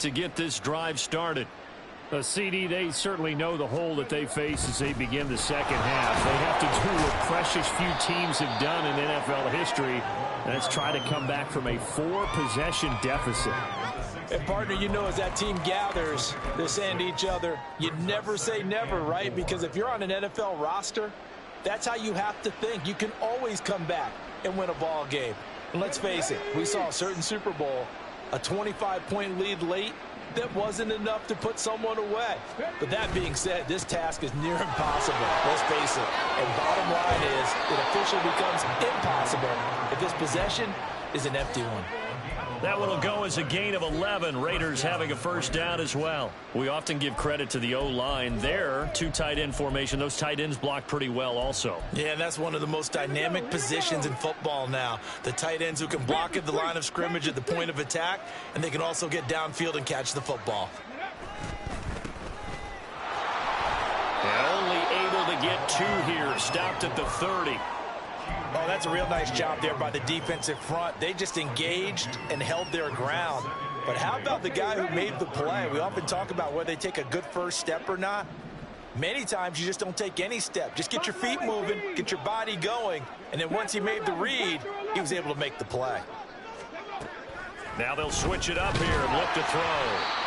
to get this drive started. CD, they certainly know the hole that they face as they begin the second half. They have to do what precious few teams have done in NFL history, and that's try to come back from a 4-possession deficit. And, partner, you know, as that team gathers, they're saying to each other, you never say never, right? Because if you're on an NFL roster, that's how you have to think. You can always come back and win a ball game. And let's face it, we saw a certain Super Bowl, a 25-point lead late, that wasn't enough to put someone away. But that being said, this task is near impossible. Let's face it. And bottom line is, it officially becomes impossible if this possession is an empty one. That one will go as a gain of 11. Raiders having a first down as well. We often give credit to the O-line there. 2 tight end formation. Those tight ends block pretty well also. Yeah, and that's one of the most dynamic positions in football now. The tight ends who can block at the line of scrimmage at the point of attack, and they can also get downfield and catch the football. And only able to get 2 here. Stopped at the 30. Oh, that's a real nice job there by the defensive front. They just engaged and held their ground. But how about the guy who made the play? We often talk about whether they take a good first step or not. Many times you just don't take any step. Just get your feet moving, get your body going, and then once he made the read, he was able to make the play. Now they'll switch it up here and look to throw.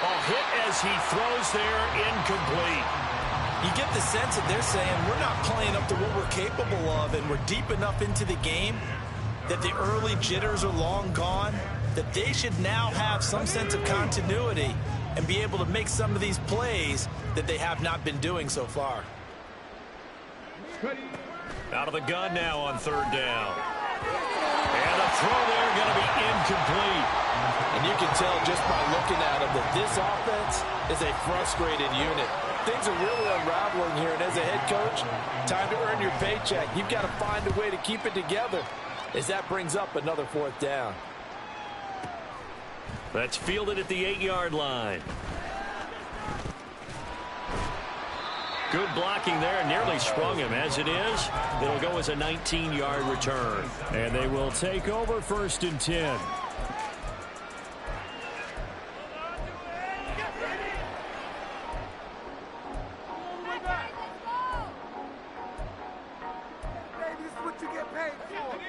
Oh, hit as he throws there, incomplete. You get the sense that they're saying we're not playing up to what we're capable of, and we're deep enough into the game that the early jitters are long gone, that they should now have some sense of continuity and be able to make some of these plays that they have not been doing so far. Out of the gun now on 3rd down. And a throw there going to be incomplete. And you can tell just by looking at them that this offense is a frustrated unit. Things are really unraveling here, and as a head coach, time to earn your paycheck. You've got to find a way to keep it together as that brings up another 4th down. That's fielded at the 8-yard line. Good blocking there, nearly sprung him. As it is, it'll go as a 19-yard return. And they will take over 1st and 10.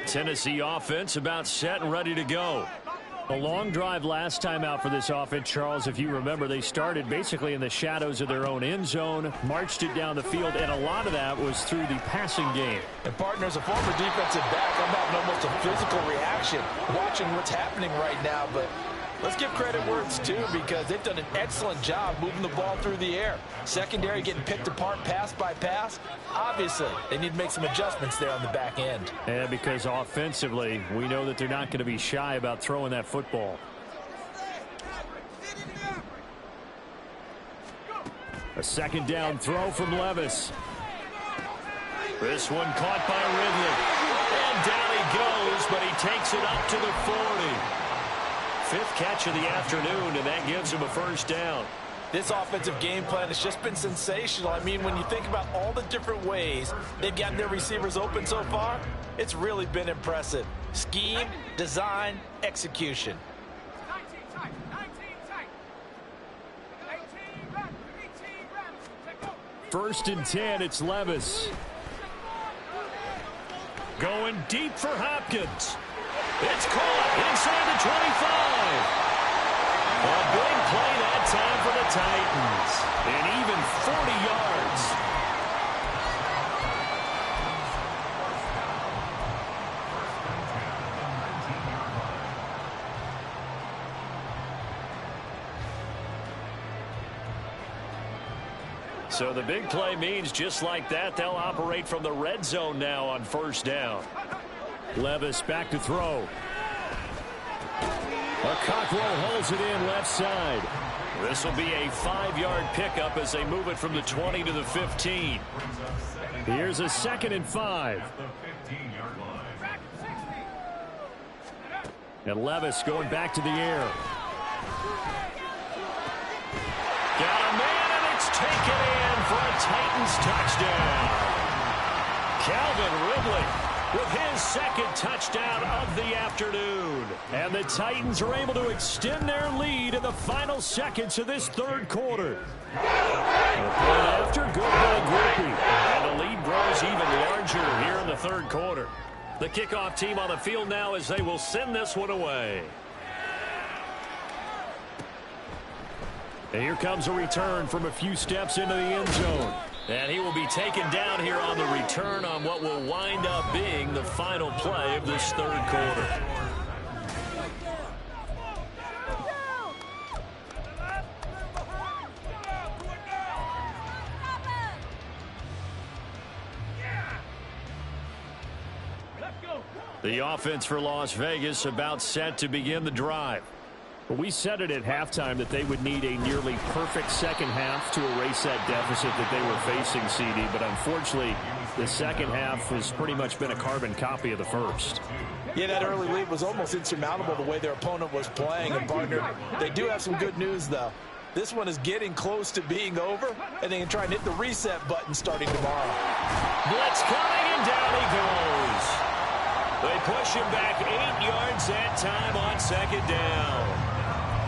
Tennessee offense about set and ready to go. A long drive last time out for this offense, Charles. If you remember, they started basically in the shadows of their own end zone, marched it down the field, and a lot of that was through the passing game. And, partner, as a former defensive back, I'm having almost a physical reaction watching what's happening right now. But let's give credit where it's due, because they've done an excellent job moving the ball through the air. Secondary getting picked apart pass by pass. Obviously, they need to make some adjustments there on the back end. And because offensively, we know that they're not going to be shy about throwing that football. A 2nd down throw from Levis. This one caught by Ridley. And down he goes, but he takes it up to the 40. 5th catch of the afternoon, and that gives him a 1st down. This offensive game plan has just been sensational. I mean, when you think about all the different ways they've gotten their receivers open so far, it's really been impressive. Scheme, design, execution. 1st and 10, it's Levis. Going deep for Hopkins. It's caught inside the 25. A big play that time for the Titans. And even 40 yards. So the big play means just like that, they'll operate from the red zone now on 1st down. Levis back to throw. Cockrell holds it in left side. This will be a 5-yard pickup as they move it from the 20 to the 15. Here's a 2nd and 5. And Levis going back to the air. Got a man, and it's taken in for a Titans touchdown. Calvin Ridley with his second touchdown of the afternoon. And the Titans are able to extend their lead in the final seconds of this third quarter. The point after, good by Grupe. And the lead grows even larger here in the third quarter. The kickoff team on the field now as they will send this one away. And here comes a return from a few steps into the end zone. And he will be taken down here on the return on what will wind up being the final play of this third quarter. The offense for Las Vegas about set to begin the drive. We said it at halftime that they would need a nearly perfect second half to erase that deficit that they were facing, CD. But unfortunately, the second half has pretty much been a carbon copy of the first. Yeah, that early lead was almost insurmountable the way their opponent was playing. And, partner, they do have some good news, though. This one is getting close to being over, and they can try and hit the reset button starting tomorrow. Blitz coming, and down he goes. They push him back 8 yards that time on second down.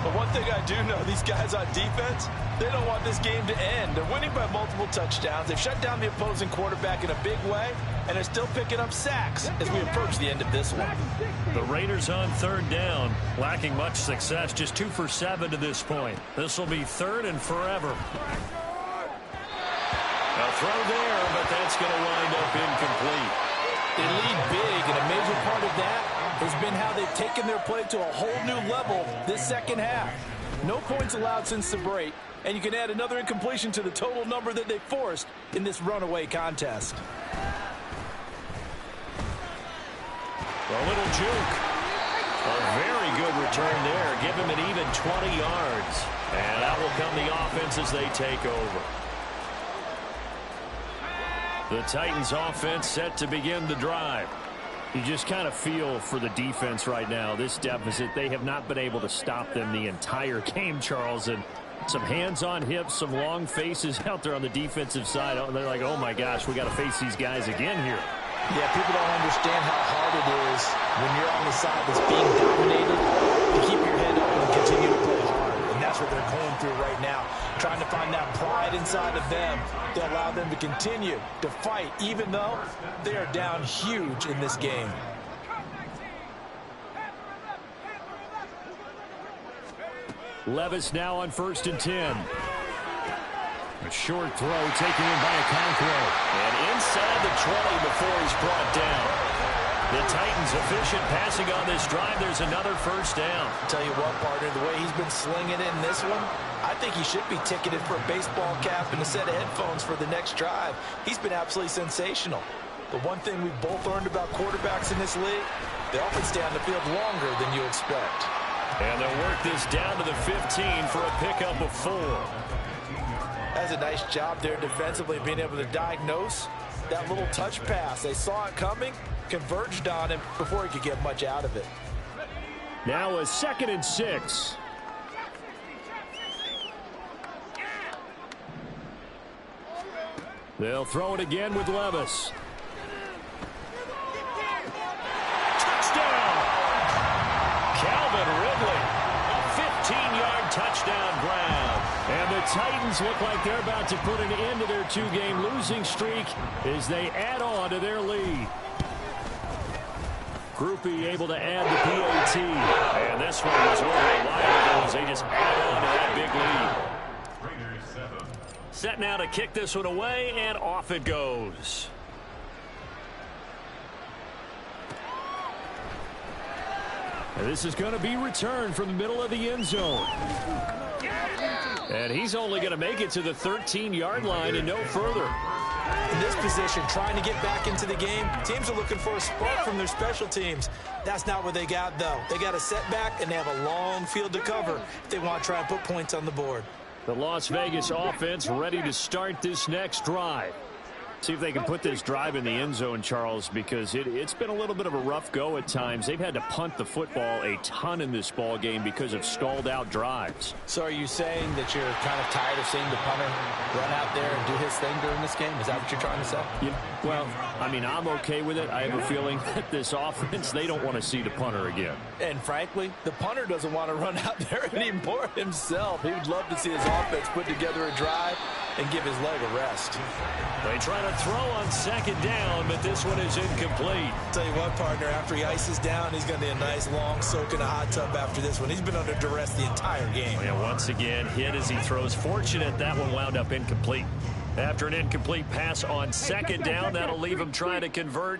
But one thing I do know, these guys on defense, they don't want this game to end. They're winning by multiple touchdowns. They've shut down the opposing quarterback in a big way, and they're still picking up sacks as we approach the end of this one. The Raiders on third down, lacking much success, just 2 for 7 to this point. This will be third and forever. A throw there, but that's going to wind up incomplete. They lead big, and a major part of that has been how they've taken their play to a whole new level this second half. No points allowed since the break, and you can add another incompletion to the total number that they forced in this runaway contest. A little juke. A very good return there. Give him an even 20 yards. And out will come the offense as they take over. The Titans offense set to begin the drive. You just kind of feel for the defense right now. This deficit, they have not been able to stop them the entire game, Charles. And some hands on hips, some long faces out there on the defensive side. They're like, oh my gosh, we got to face these guys again here. Yeah, people don't understand how hard it is when you're on the side that's being dominated to keep your head up and continue to play hard. And that's what they're going through right now, trying to find that pride inside of them to allow them to continue to fight, even though they are down huge in this game. Levis now on 1st and 10. A short throw taken in by Okonkwo. And inside the 20 before he's brought down. The Titans efficient passing on this drive. There's another first down. Tell you what, partner, the way he's been slinging it in this one, I think he should be ticketed for a baseball cap and a set of headphones for the next drive. He's been absolutely sensational. The one thing we've both learned about quarterbacks in this league, they often stay on the field longer than you expect. And they'll work this down to the 15 for a pickup of 4. That's a nice job there defensively, being able to diagnose that little touch pass. They saw it coming, converged on him before he could get much out of it. Now a 2nd and 6. They'll throw it again with Levis. Touchdown! Calvin Ridley, a 15-yard touchdown grab. And the Titans look like they're about to put an end to their 2-game losing streak as they add on to their lead. Grupe able to add the PAT. And this one was where they relied as they just add on to that big lead. Set now to kick this one away, and off it goes. And this is going to be returned from the middle of the end zone. And he's only going to make it to the 13-yard line and no further. In this position, trying to get back into the game, teams are looking for a spark from their special teams. That's not what they got, though. They got a setback, and they have a long field to cover if they want to try and put points on the board. The Las Vegas offense ready to start this next drive. See if they can put this drive in the end zone, Charles, because it's been a little bit of a rough go at times. They've had to punt the football a ton in this ball game because of stalled-out drives. So are you saying that you're kind of tired of seeing the punter run out there and do his thing during this game? Is that what you're trying to say? Yeah, well, I mean, I'm okay with it. I have a feeling that this offense, they don't want to see the punter again. And frankly, the punter doesn't want to run out there anymore himself. He would love to see his offense put together a drive and give his leg a rest. They try to throw on second down, but this one is incomplete. Tell you what, partner, after he ices down, he's going to need a nice long soak in a hot tub after this one. He's been under duress the entire game. And once again, hit as he throws. Fortunate that one wound up incomplete. After an incomplete pass on second down, that'll leave him trying to convert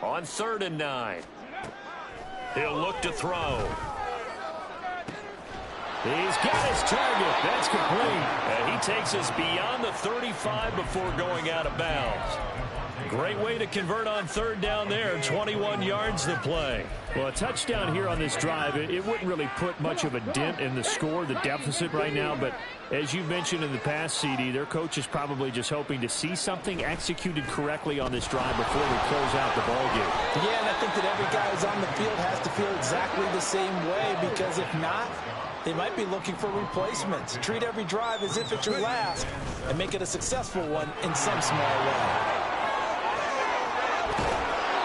on 3rd and 9. He'll look to throw. He's got his target. That's complete. And he takes us beyond the 35 before going out of bounds. Great way to convert on 3rd down there. 21 yards to play. Well, a touchdown here on this drive, it wouldn't really put much of a dent in the score, the deficit right now. But as you mentioned in the past, CD, their coach is probably just hoping to see something executed correctly on this drive before we close out the ball game. Yeah, and I think that every guy who's on the field has to feel exactly the same way, because if not, they might be looking for replacements. Treat every drive as if it's your last and make it a successful one in some small way.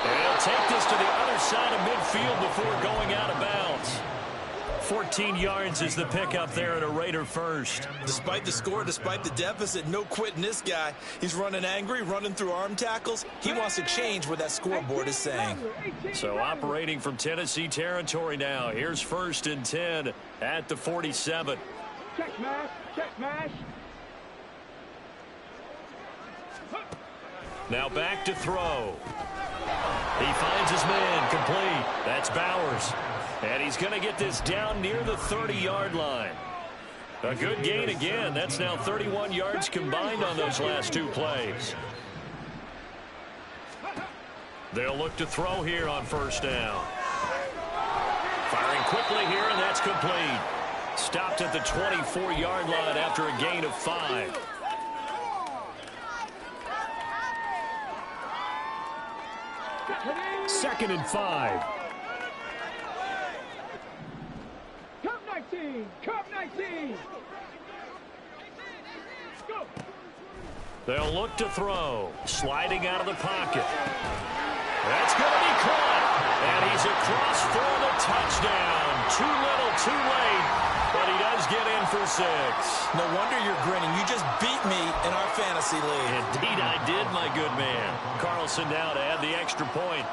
They'll take this to the other side of midfield before going out of bounds. 14 yards is the pickup there at a Raider first. Despite the score, despite the deficit, no quitting this guy. He's running angry, running through arm tackles. He wants to change what that scoreboard is saying. So operating from Tennessee territory now. Here's 1st and 10 at the 47. Check smash, check smash. Now back to throw. He finds his man, complete. That's Bowers. And he's going to get this down near the 30-yard line. A good gain again. That's now 31 yards combined on those last 2 plays. They'll look to throw here on 1st down. Firing quickly here, and that's complete. Stopped at the 24-yard line after a gain of 5. Second and 5. Cup 19, Cup 19. Go. They'll look to throw. Sliding out of the pocket. That's going to be caught. And he's across for the touchdown. Too little, too late. But he does get in for 6. No wonder you're grinning. You just beat me in our fantasy league. Indeed I did, my good man. Carlson now to add the extra point.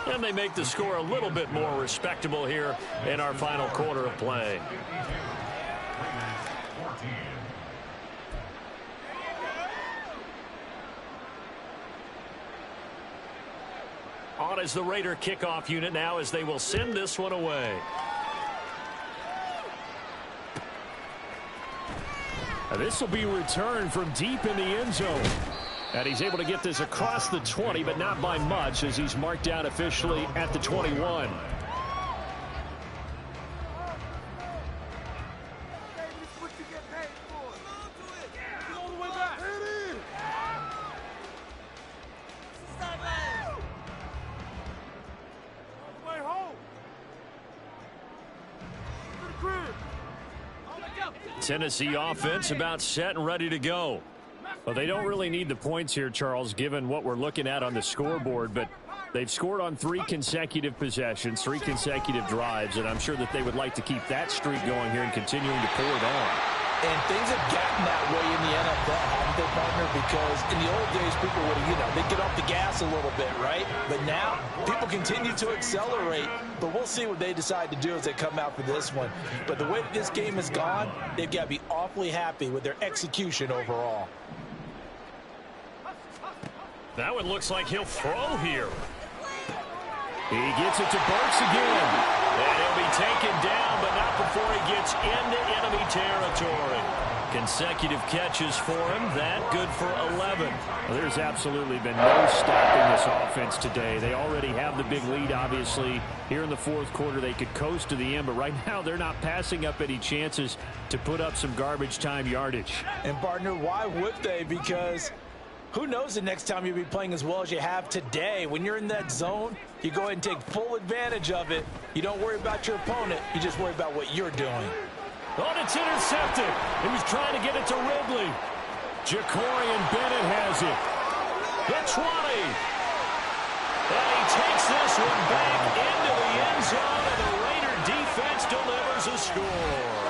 And they make the score a little bit more respectable here in our final quarter of play. On is the Raider kickoff unit now as they will send this one away. This will be returned from deep in the end zone. And he's able to get this across the 20, but not by much, as he's marked out officially at the 21. Tennessee offense about set and ready to go. Well, they don't really need the points here, Charles, given what we're looking at on the scoreboard, but they've scored on 3 consecutive possessions, 3 consecutive drives, and I'm sure that they would like to keep that streak going here and continuing to pour it on. And things have gotten that way in the NFL, haven't they, partner? Because in the old days, people would, they'd get off the gas a little bit, right? But now, people continue to accelerate, but we'll see what they decide to do as they come out for this one. But the way this game has gone, they've got to be awfully happy with their execution overall. That one looks like he'll throw here. He gets it to Burks again. And he'll be taken down, but not before he gets into enemy territory. Consecutive catches for him. That good for 11. Well, there's absolutely been no stopping this offense today. They already have the big lead, obviously. Here in the fourth quarter, they could coast to the end, but right now they're not passing up any chances to put up some garbage time yardage. And, partner, why would they? Because who knows the next time you'll be playing as well as you have today. When you're in that zone, you go ahead and take full advantage of it. You don't worry about your opponent. You just worry about what you're doing. Oh, it's intercepted. He was trying to get it to Ridley. Jacorian Bennett has it. The 20. And he takes this one back into the end zone, and the Raider defense delivers a score.